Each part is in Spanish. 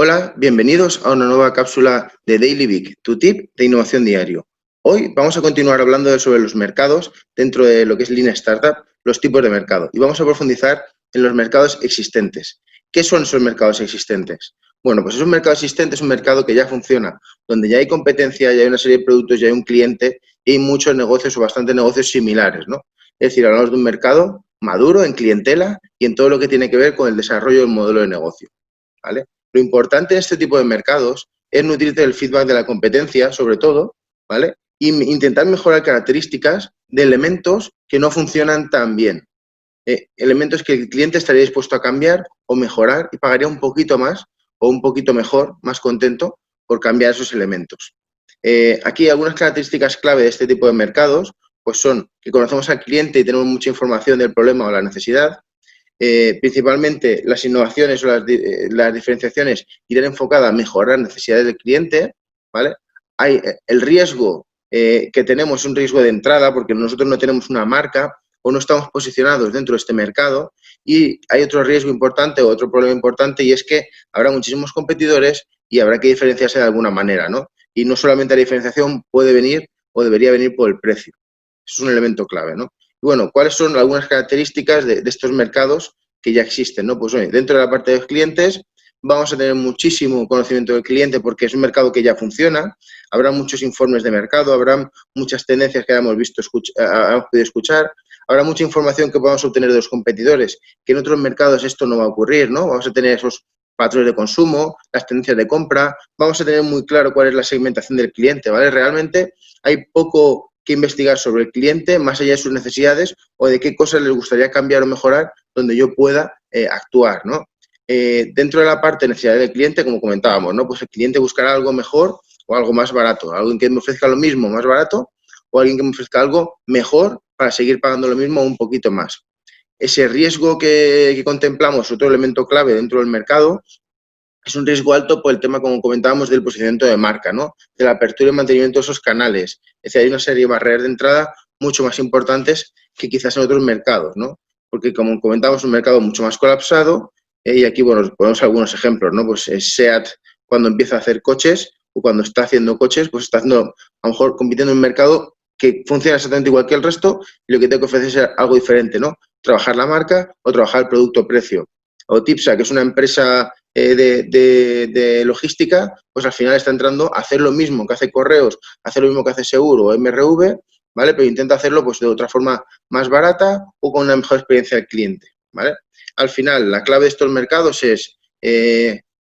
Hola, bienvenidos a una nueva cápsula de Daily Big, tu tip de innovación diario. Hoy vamos a continuar hablando sobre los mercados dentro de lo que es Lean Startup, los tipos de mercado, y vamos a profundizar en los mercados existentes. ¿Qué son esos mercados existentes? Bueno, pues es un mercado existente, es un mercado que ya funciona, donde ya hay competencia, ya hay una serie de productos, ya hay un cliente y hay muchos negocios o bastantes negocios similares, ¿no? Es decir, hablamos de un mercado maduro en clientela y en todo lo que tiene que ver con el desarrollo del modelo de negocio, ¿vale? Lo importante en este tipo de mercados es nutrirte del feedback de la competencia, sobre todo, ¿vale? Y intentar mejorar características de elementos que no funcionan tan bien. Elementos que el cliente estaría dispuesto a cambiar o mejorar y pagaría un poquito más o un poquito mejor, más contento, por cambiar esos elementos. Aquí algunas características clave de este tipo de mercados pues son que conocemos al cliente y tenemos mucha información del problema o la necesidad. Principalmente las innovaciones o las diferenciaciones irán enfocadas a mejorar las necesidades del cliente, ¿vale? Hay el riesgo que tenemos, es un riesgo de entrada porque nosotros no tenemos una marca o no estamos posicionados dentro de este mercado, y hay otro riesgo importante o otro problema importante, y es que habrá muchísimos competidores y habrá que diferenciarse de alguna manera, ¿no? Y no solamente la diferenciación puede venir o debería venir por el precio. Es un elemento clave, ¿no? Y bueno, ¿cuáles son algunas características de estos mercados que ya existen, ¿no? Pues oye, dentro de la parte de los clientes vamos a tener muchísimo conocimiento del cliente porque es un mercado que ya funciona, habrá muchos informes de mercado, habrá muchas tendencias que hayamos visto, hayamos podido escuchar, habrá mucha información que podamos obtener de los competidores, que en otros mercados esto no va a ocurrir, ¿no? Vamos a tener esos patrones de consumo, las tendencias de compra, vamos a tener muy claro cuál es la segmentación del cliente, ¿vale? Realmente hay poco que investigar sobre el cliente, más allá de sus necesidades o de qué cosas les gustaría cambiar o mejorar donde yo pueda actuar, ¿no? Dentro de la parte de necesidad del cliente, como comentábamos, ¿no? Pues el cliente buscará algo mejor o algo más barato, alguien que me ofrezca lo mismo más barato o alguien que me ofrezca algo mejor para seguir pagando lo mismo un poquito más. Ese riesgo que contemplamos, otro elemento clave dentro del mercado, es un riesgo alto por el tema, como comentábamos, del posicionamiento de marca, ¿no? De la apertura y mantenimiento de esos canales. Es decir, hay una serie de barreras de entrada mucho más importantes que quizás en otros mercados, ¿no? Porque, como comentamos, es un mercado mucho más colapsado, y aquí, bueno, ponemos algunos ejemplos, ¿no? Pues SEAT, cuando empieza a hacer coches o cuando está haciendo coches, pues está haciendo, a lo mejor, compitiendo en un mercado que funciona exactamente igual que el resto y lo que tengo que ofrecer es algo diferente, ¿no? Trabajar la marca o trabajar el producto-precio. O TIPSA, que es una empresa de logística, pues al final está entrando a hacer lo mismo que hace Correos, hacer lo mismo que hace Seguro o MRV, ¿vale? Pero intenta hacerlo pues de otra forma más barata o con una mejor experiencia del cliente, ¿vale? Al final, la clave de estos mercados es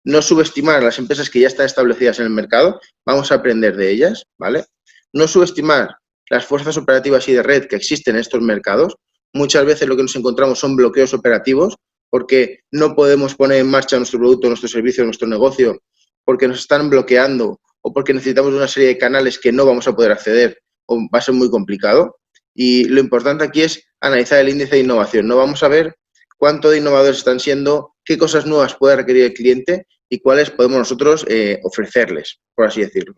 no subestimar a las empresas que ya están establecidas en el mercado, vamos a aprender de ellas, ¿vale? No subestimar las fuerzas operativas y de red que existen en estos mercados. Muchas veces lo que nos encontramos son bloqueos operativos porque no podemos poner en marcha nuestro producto, nuestro servicio, nuestro negocio, porque nos están bloqueando o porque necesitamos una serie de canales que no vamos a poder acceder o va a ser muy complicado. Y lo importante aquí es analizar el índice de innovación. No vamos a ver cuánto de innovadores están siendo, qué cosas nuevas puede requerir el cliente y cuáles podemos nosotros ofrecerles, por así decirlo.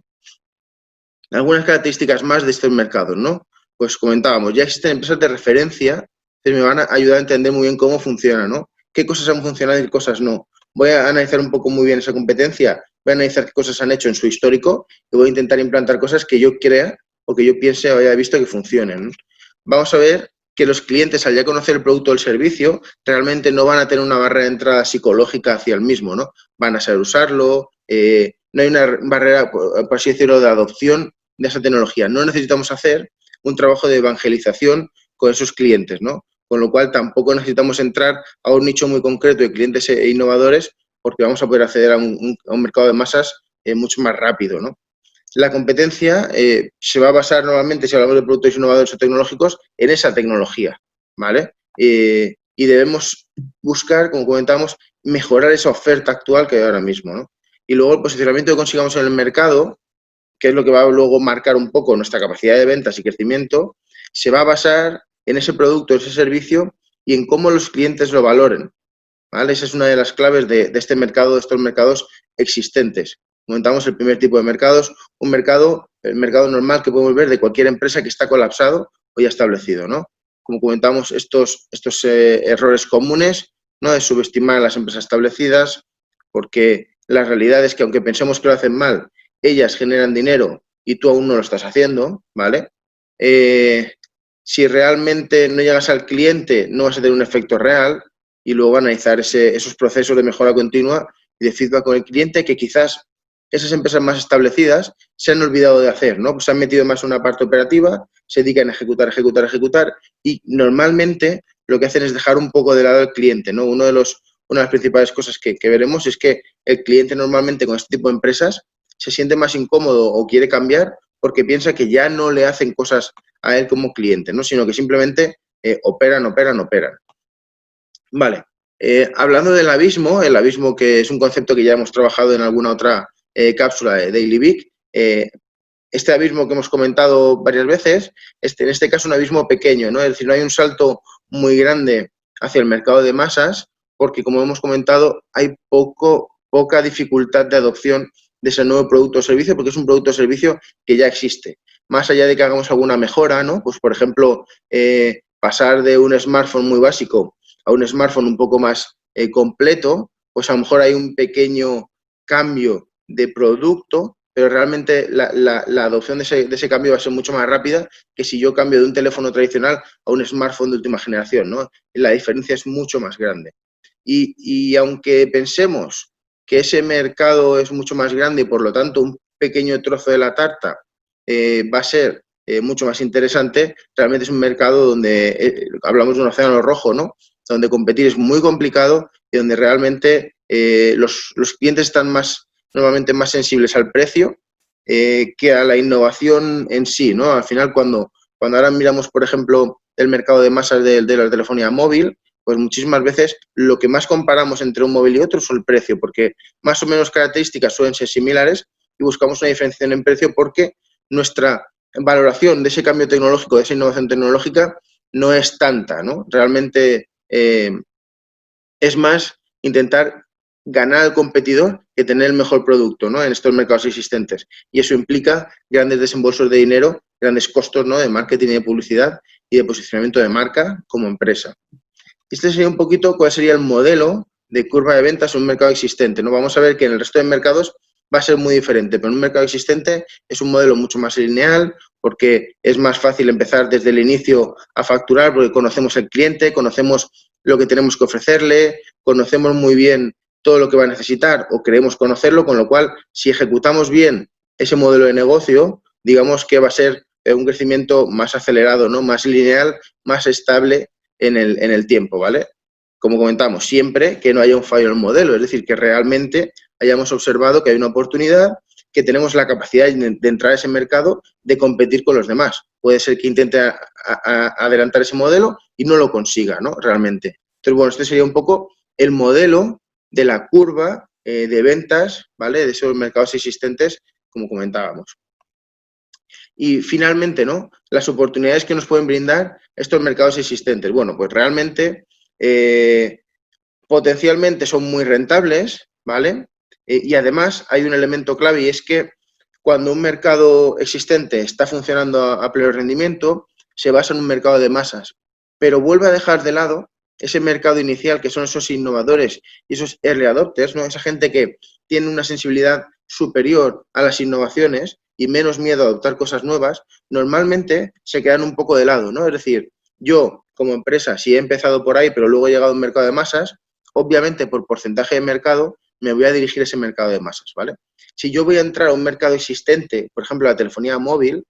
Algunas características más de estos mercados, ¿no? Pues comentábamos, ya existen empresas de referencia que me van a ayudar a entender muy bien cómo funciona, ¿no? Qué cosas han funcionado y qué cosas no. Voy a analizar un poco muy bien esa competencia, voy a analizar qué cosas han hecho en su histórico y voy a intentar implantar cosas que yo crea o que yo piense o haya visto que funcionen, ¿no? Vamos a ver que los clientes, al ya conocer el producto o el servicio, realmente no van a tener una barrera de entrada psicológica hacia el mismo, ¿no? Van a saber usarlo, no hay una barrera, por así decirlo, de adopción de esa tecnología. No necesitamos hacer un trabajo de evangelización con esos clientes, ¿no? Con lo cual tampoco necesitamos entrar a un nicho muy concreto de clientes e innovadores porque vamos a poder acceder a un mercado de masas mucho más rápido, ¿no? La competencia se va a basar normalmente, si hablamos de productos innovadores o tecnológicos, en esa tecnología, ¿vale? Y debemos buscar, como comentamos, mejorar esa oferta actual que hay ahora mismo, ¿no? Y luego el posicionamiento que consigamos en el mercado, que es lo que va a luego marcar un poco nuestra capacidad de ventas y crecimiento, se va a basar en ese producto, ese servicio y en cómo los clientes lo valoren, ¿vale? Esa es una de las claves de este mercado, de estos mercados existentes. Comentamos el primer tipo de mercados, el mercado normal que podemos ver de cualquier empresa que está colapsado o ya establecido, ¿no? Como comentamos, estos errores comunes, ¿no? De subestimar a las empresas establecidas, porque la realidad es que aunque pensemos que lo hacen mal, ellas generan dinero y tú aún no lo estás haciendo, ¿vale? Si realmente no llegas al cliente, no vas a tener un efecto real y luego analizar esos procesos de mejora continua y de feedback con el cliente que quizás esas empresas más establecidas se han olvidado de hacer, ¿no? Pues se han metido más en una parte operativa, se dedican a ejecutar y normalmente lo que hacen es dejar un poco de lado al cliente, ¿no? Una de las principales cosas que veremos es que el cliente normalmente con este tipo de empresas se siente más incómodo o quiere cambiar porque piensa que ya no le hacen cosas a él como cliente, ¿no? Sino que simplemente operan. Vale. Hablando del abismo, el abismo que es un concepto que ya hemos trabajado en alguna otra cápsula de Daily este abismo que hemos comentado varias veces, en este caso un abismo pequeño, ¿no? Es decir, no hay un salto muy grande hacia el mercado de masas porque, como hemos comentado, hay poca dificultad de adopción de ese nuevo producto o servicio porque es un producto o servicio que ya existe. Más allá de que hagamos alguna mejora, ¿no? Pues, por ejemplo, pasar de un smartphone muy básico a un smartphone un poco más completo, pues a lo mejor hay un pequeño cambio de producto, pero realmente la adopción de ese cambio va a ser mucho más rápida que si yo cambio de un teléfono tradicional a un smartphone de última generación, ¿no? La diferencia es mucho más grande. Y aunque pensemos que ese mercado es mucho más grande y por lo tanto un pequeño trozo de la tarta va a ser mucho más interesante, realmente es un mercado donde hablamos de un océano rojo, ¿no? Donde competir es muy complicado y donde realmente los clientes están normalmente más sensibles al precio que a la innovación en sí, ¿no? Al final, cuando ahora miramos, por ejemplo, el mercado de masas de la telefonía móvil, pues muchísimas veces lo que más comparamos entre un móvil y otro es el precio, porque más o menos características suelen ser similares y buscamos una diferenciación en precio porque nuestra valoración de ese cambio tecnológico, de esa innovación tecnológica, no es tanta, ¿no? Realmente es más intentar ganar al competidor que tener el mejor producto, ¿no? En estos mercados existentes. Y eso implica grandes desembolsos de dinero, grandes costos, ¿no? De marketing y de publicidad y de posicionamiento de marca como empresa. Este sería un poquito cuál sería el modelo de curva de ventas en un mercado existente, ¿no? Vamos a ver que en el resto de mercados va a ser muy diferente, pero en un mercado existente es un modelo mucho más lineal porque es más fácil empezar desde el inicio a facturar porque conocemos el cliente, conocemos lo que tenemos que ofrecerle, conocemos muy bien todo lo que va a necesitar o creemos conocerlo, con lo cual, si ejecutamos bien ese modelo de negocio, digamos que va a ser un crecimiento más acelerado, ¿no? Más lineal, más estable en el tiempo, ¿vale? Como comentamos, siempre que no haya un fallo en el modelo, es decir, que realmente hayamos observado que hay una oportunidad, que tenemos la capacidad de entrar a ese mercado, de competir con los demás. Puede ser que intente adelantar ese modelo y no lo consiga, ¿no? Realmente. Entonces, bueno, este sería un poco el modelo de la curva de ventas, ¿vale? De esos mercados existentes, como comentábamos. Y finalmente, ¿no? Las oportunidades que nos pueden brindar estos mercados existentes. Bueno, pues realmente potencialmente son muy rentables, ¿vale? Y además hay un elemento clave y es que cuando un mercado existente está funcionando a pleno rendimiento, se basa en un mercado de masas, pero vuelve a dejar de lado ese mercado inicial que son esos innovadores y esos early adopters, ¿no? Esa gente que tiene una sensibilidad superior a las innovaciones y menos miedo a adoptar cosas nuevas, normalmente se quedan un poco de lado, ¿no? Es decir, yo como empresa, si he empezado por ahí, pero luego he llegado a un mercado de masas, obviamente por porcentaje de mercado me voy a dirigir a ese mercado de masas, ¿vale? Si yo voy a entrar a un mercado existente, por ejemplo, la telefonía móvil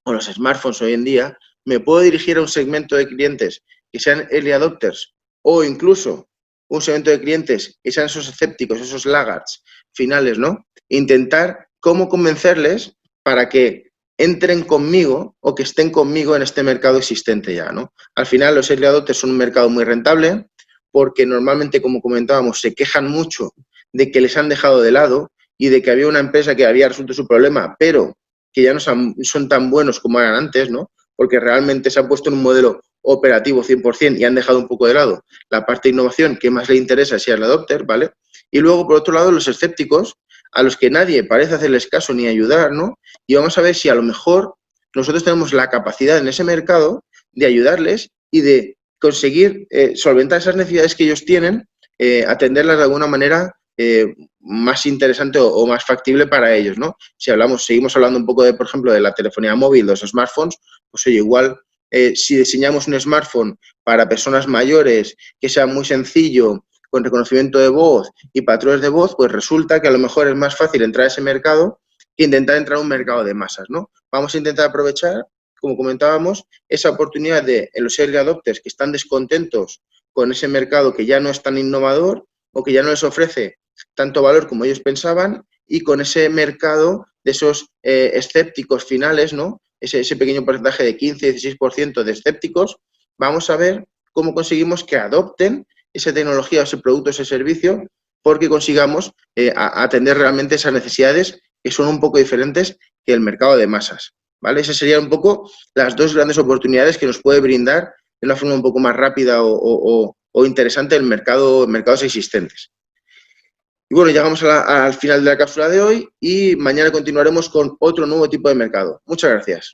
o los smartphones hoy en día, me puedo dirigir a un segmento de clientes que sean early adopters o incluso un segmento de clientes que sean esos escépticos, esos laggards finales, ¿no? Intentar cómo convencerles para que entren conmigo o que estén conmigo en este mercado existente ya, ¿no? Al final, los early adopters son un mercado muy rentable porque normalmente, como comentábamos, se quejan mucho de que les han dejado de lado y de que había una empresa que había resuelto su problema, pero que ya no son tan buenos como eran antes, ¿no? Porque realmente se han puesto en un modelo operativo 100% y han dejado un poco de lado la parte de innovación que más le interesa si es el adopter, ¿vale? Y luego, por otro lado, los escépticos, a los que nadie parece hacerles caso ni ayudar, ¿no? Y vamos a ver si a lo mejor nosotros tenemos la capacidad en ese mercado de ayudarles y de conseguir solventar esas necesidades que ellos tienen, atenderlas de alguna manera más interesante o más factible para ellos, ¿no? Si seguimos hablando un poco de, por ejemplo, de la telefonía móvil, de los smartphones, pues oye, igual si diseñamos un smartphone para personas mayores que sea muy sencillo, con reconocimiento de voz y patrones de voz, pues resulta que a lo mejor es más fácil entrar a ese mercado que intentar entrar a un mercado de masas, ¿no? Vamos a intentar aprovechar, como comentábamos, esa oportunidad de los early adopters que están descontentos con ese mercado que ya no es tan innovador o que ya no les ofrece tanto valor como ellos pensaban, y con ese mercado de esos escépticos finales, ¿no? Ese pequeño porcentaje de 15-16% de escépticos, vamos a ver cómo conseguimos que adopten esa tecnología, ese producto, ese servicio, porque consigamos atender realmente esas necesidades que son un poco diferentes que el mercado de masas, ¿vale? Esas serían un poco las dos grandes oportunidades que nos puede brindar de una forma un poco más rápida o interesante mercados existentes. Y bueno, llegamos al final de la cápsula de hoy y mañana continuaremos con otro nuevo tipo de mercado. Muchas gracias.